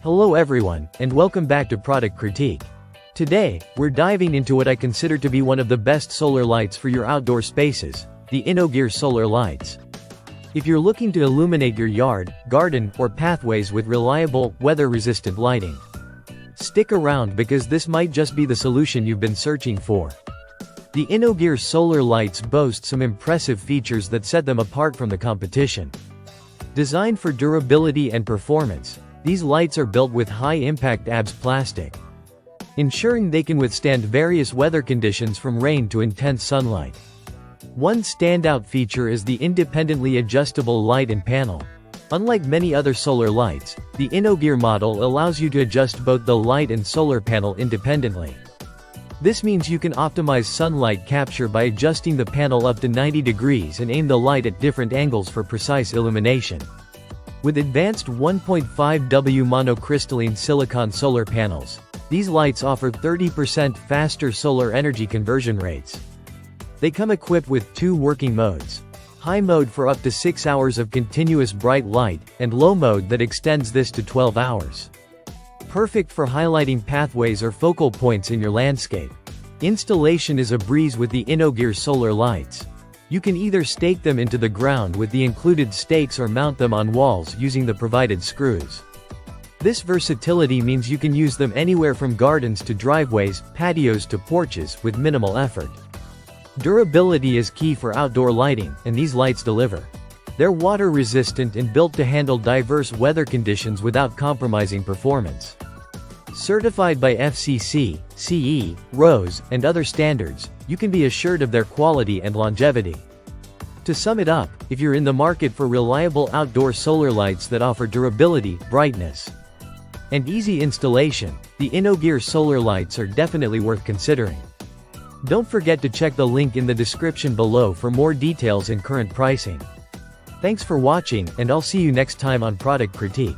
Hello everyone, and welcome back to Product Critique. Today, we're diving into what I consider to be one of the best solar lights for your outdoor spaces, the InnoGear solar lights. If you're looking to illuminate your yard, garden, or pathways with reliable, weather-resistant lighting, stick around because this might just be the solution you've been searching for. The InnoGear solar lights boast some impressive features that set them apart from the competition. Designed for durability and performance, these lights are built with high-impact ABS plastic, ensuring they can withstand various weather conditions from rain to intense sunlight. One standout feature is the independently adjustable light and panel. Unlike many other solar lights, the InnoGear model allows you to adjust both the light and solar panel independently. This means you can optimize sunlight capture by adjusting the panel up to 90 degrees and aim the light at different angles for precise illumination. With advanced 1.5W monocrystalline silicon solar panels, these lights offer 30% faster solar energy conversion rates. They come equipped with two working modes: high mode for up to 6 hours of continuous bright light, and low mode that extends this to 12 hours. Perfect for highlighting pathways or focal points in your landscape. Installation is a breeze with the InnoGear solar lights. You can either stake them into the ground with the included stakes or mount them on walls using the provided screws. This versatility means you can use them anywhere from gardens to driveways, patios to porches, with minimal effort. Durability is key for outdoor lighting, and these lights deliver. They're water-resistant and built to handle diverse weather conditions without compromising performance. Certified by FCC, CE, RoHS, and other standards, you can be assured of their quality and longevity. To sum it up, if you're in the market for reliable outdoor solar lights that offer durability, brightness, and easy installation, the InnoGear solar lights are definitely worth considering. Don't forget to check the link in the description below for more details and current pricing. Thanks for watching, and I'll see you next time on Product Critique.